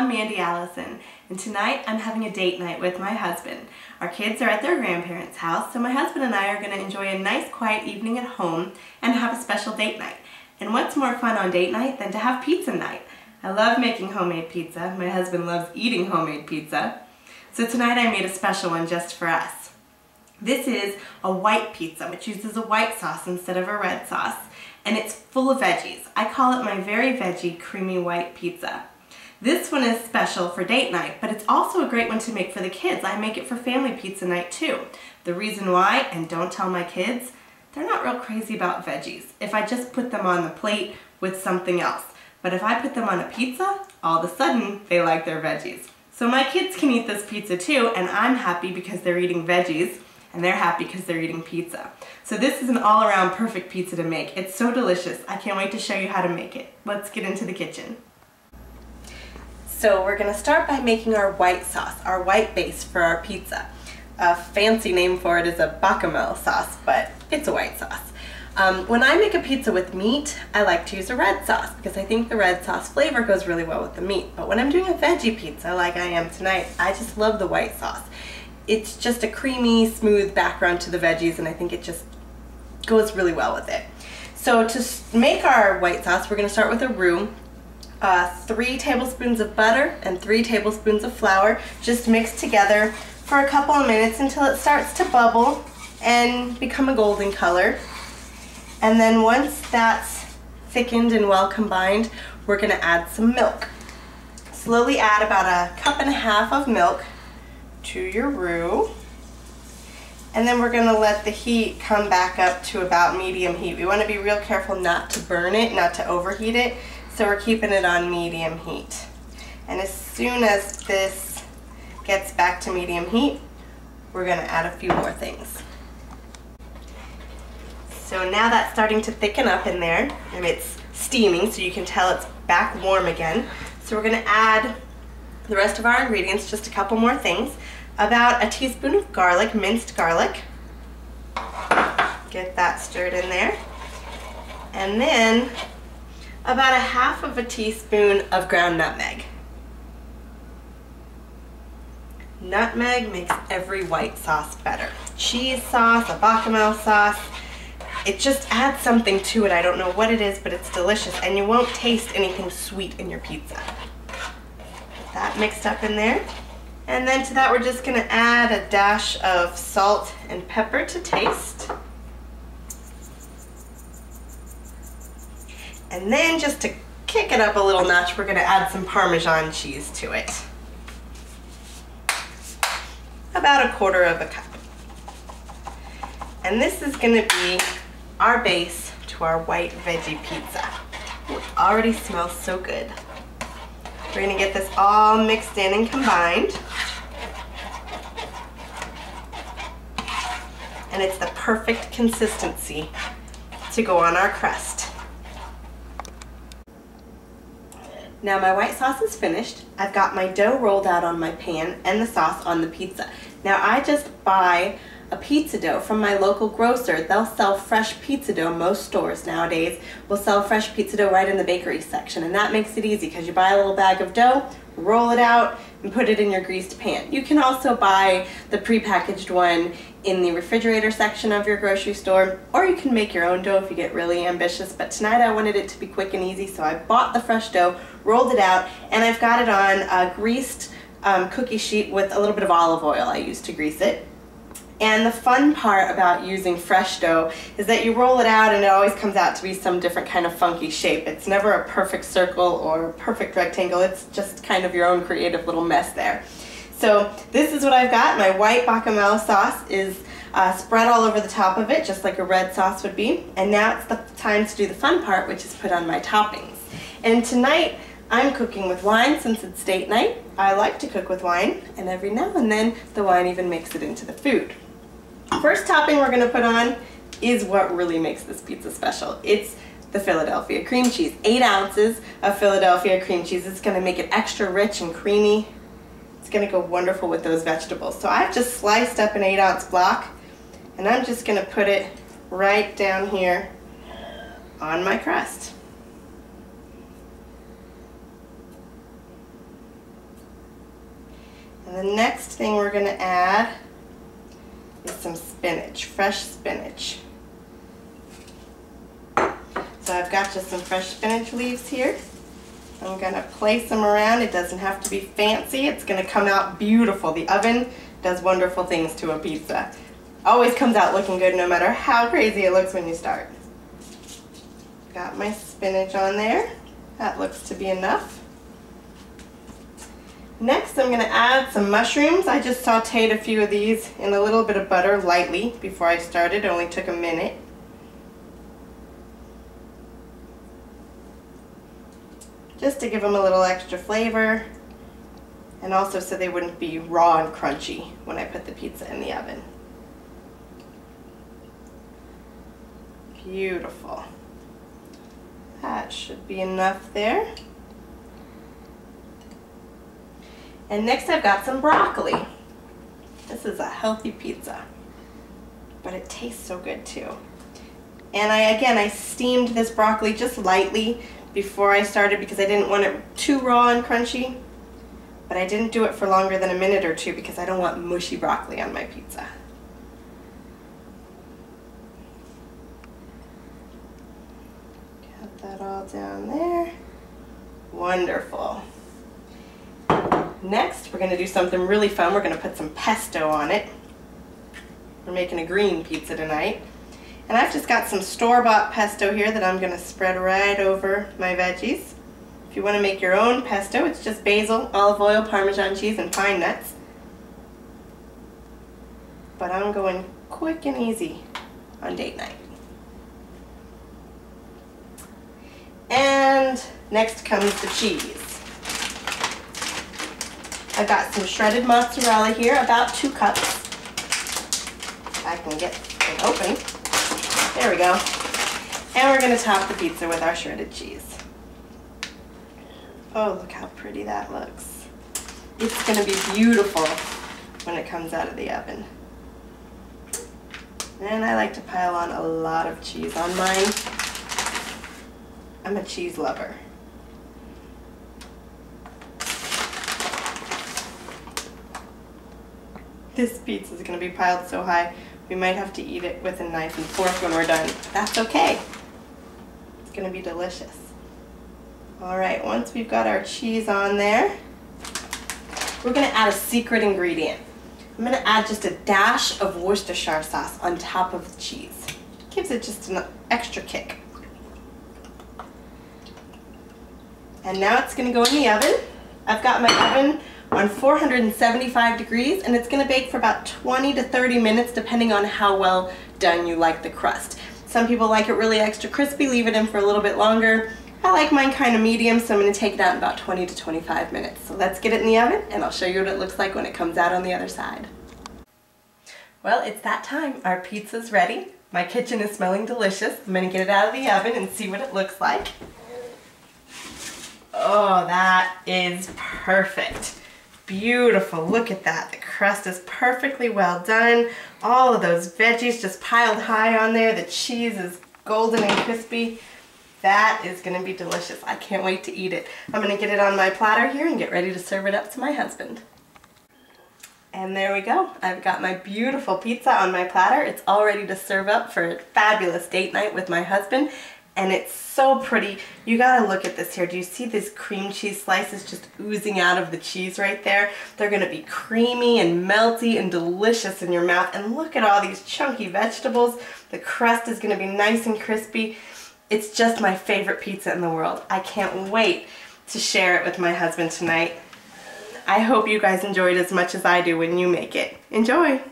I'm Mandy Allison, and tonight I'm having a date night with my husband. Our kids are at their grandparents' house, so my husband and I are going to enjoy a nice quiet evening at home and have a special date night. And what's more fun on date night than to have pizza night? I love making homemade pizza. My husband loves eating homemade pizza. So tonight I made a special one just for us. This is a white pizza, which uses a white sauce instead of a red sauce, and it's full of veggies. I call it my very veggie creamy white pizza. This one is special for date night, but it's also a great one to make for the kids. I make it for family pizza night too. The reason why, and don't tell my kids, they're not real crazy about veggies if I just put them on the plate with something else. But if I put them on a pizza, all of a sudden they like their veggies. So my kids can eat this pizza too, and I'm happy because they're eating veggies, and they're happy because they're eating pizza. So this is an all-around perfect pizza to make. It's so delicious. I can't wait to show you how to make it. Let's get into the kitchen. So we're going to start by making our white sauce, our white base for our pizza. A fancy name for it is a bechamel sauce, but it's a white sauce. When I make a pizza with meat, I like to use a red sauce because I think the red sauce flavor goes really well with the meat. But when I'm doing a veggie pizza like I am tonight, I just love the white sauce. It's just a creamy, smooth background to the veggies, and I think it just goes really well with it. So to make our white sauce, we're going to start with a roux. 3 tablespoons of butter and 3 tablespoons of flour, just mixed together for a couple of minutes until it starts to bubble and become a golden color. And then once that's thickened and well combined, we're going to add some milk. Slowly add about 1.5 cups of milk to your roux. And then we're going to let the heat come back up to about medium heat. We want to be real careful not to burn it, not to overheat it. So we're keeping it on medium heat. And as soon as this gets back to medium heat, we're going to add a few more things. So now that's starting to thicken up in there, and it's steaming, so you can tell it's back warm again. So we're going to add the rest of our ingredients, just a couple more things. About a teaspoon of garlic, minced garlic. Get that stirred in there. And then about 1/2 teaspoon of ground nutmeg. Nutmeg makes every white sauce better. Cheese sauce, a bechamel sauce, it just adds something to it. I don't know what it is, but it's delicious, and you won't taste anything sweet in your pizza. Get that mixed up in there. And then to that we're just going to add a dash of salt and pepper to taste. And then just to kick it up a little notch, we're going to add some Parmesan cheese to it. About 1/4 cup. And this is going to be our base to our white veggie pizza. It already smells so good. We're going to get this all mixed in and combined. And it's the perfect consistency to go on our crust. Now my white sauce is finished. I've got my dough rolled out on my pan and the sauce on the pizza. Now I just buy a pizza dough from my local grocer. They'll sell fresh pizza dough. Most stores nowadays will sell fresh pizza dough right in the bakery section, and that makes it easy because you buy a little bag of dough, roll it out, and put it in your greased pan. You can also buy the prepackaged one in the refrigerator section of your grocery store, or you can make your own dough if you get really ambitious. But tonight I wanted it to be quick and easy, so I bought the fresh dough, rolled it out, and I've got it on a greased cookie sheet with a little bit of olive oil I use to grease it. And the fun part about using fresh dough is that you roll it out and it always comes out to be some different kind of funky shape. It's never a perfect circle or a perfect rectangle. It's just kind of your own creative little mess there. So this is what I've got. My white bechamel sauce is spread all over the top of it, just like a red sauce would be. And now it's the time to do the fun part, which is put on my toppings. And tonight I'm cooking with wine since it's date night. I like to cook with wine, and every now and then the wine even makes it into the food. First topping we're going to put on is what really makes this pizza special. It's the Philadelphia cream cheese. 8 ounces of Philadelphia cream cheese. It's going to make it extra rich and creamy. It's going to go wonderful with those vegetables. So I've just sliced up an 8-ounce block, and I'm just going to put it right down here on my crust. And the next thing we're going to add is some spinach, fresh spinach. So I've got just some fresh spinach leaves here. I'm going to place them around. It doesn't have to be fancy. It's going to come out beautiful. The oven does wonderful things to a pizza. Always comes out looking good no matter how crazy it looks when you start. Got my spinach on there. That looks to be enough. Next I'm going to add some mushrooms. I just sauteed a few of these in a little bit of butter lightly before I started. It only took a minute. Just to give them a little extra flavor, and also so they wouldn't be raw and crunchy when I put the pizza in the oven. Beautiful. That should be enough there. And next I've got some broccoli. This is a healthy pizza, but it tastes so good too. And I steamed this broccoli just lightly before I started because I didn't want it too raw and crunchy, but I didn't do it for longer than a minute or two because I don't want mushy broccoli on my pizza. Got that all down there. Wonderful. Next, we're going to do something really fun. We're going to put some pesto on it. We're making a green pizza tonight. And I've just got some store-bought pesto here that I'm going to spread right over my veggies. If you want to make your own pesto, it's just basil, olive oil, Parmesan cheese, and pine nuts. But I'm going quick and easy on date night. And next comes the cheese. I've got some shredded mozzarella here, about 2 cups. I can get it open. There we go. And we're going to top the pizza with our shredded cheese. Oh, look how pretty that looks. It's going to be beautiful when it comes out of the oven. And I like to pile on a lot of cheese on mine. I'm a cheese lover. This pizza is going to be piled so high, we might have to eat it with a knife and fork when we're done. That's okay. It's going to be delicious. Alright, once we've got our cheese on there, we're going to add a secret ingredient. I'm going to add just a dash of Worcestershire sauce on top of the cheese. Gives it just an extra kick. And now it's going to go in the oven. I've got my oven on 475 degrees, and it's going to bake for about 20 to 30 minutes depending on how well done you like the crust. Some people like it really extra crispy, leave it in for a little bit longer. I like mine kind of medium, so I'm going to take it out in about 20 to 25 minutes. So let's get it in the oven and I'll show you what it looks like when it comes out on the other side. Well, it's that time. Our pizza's ready. My kitchen is smelling delicious. I'm going to get it out of the oven and see what it looks like. Oh, that is perfect. Beautiful. Look at that. The crust is perfectly well done. All of those veggies just piled high on there. The cheese is golden and crispy. That is going to be delicious. I can't wait to eat it. I'm going to get it on my platter here and get ready to serve it up to my husband. And there we go. I've got my beautiful pizza on my platter. It's all ready to serve up for a fabulous date night with my husband. And it's so pretty. You gotta look at this here. Do you see these cream cheese slices just oozing out of the cheese right there? They're gonna be creamy and melty and delicious in your mouth. And look at all these chunky vegetables. The crust is gonna be nice and crispy. It's just my favorite pizza in the world. I can't wait to share it with my husband tonight. I hope you guys enjoyed as much as I do when you make it. Enjoy!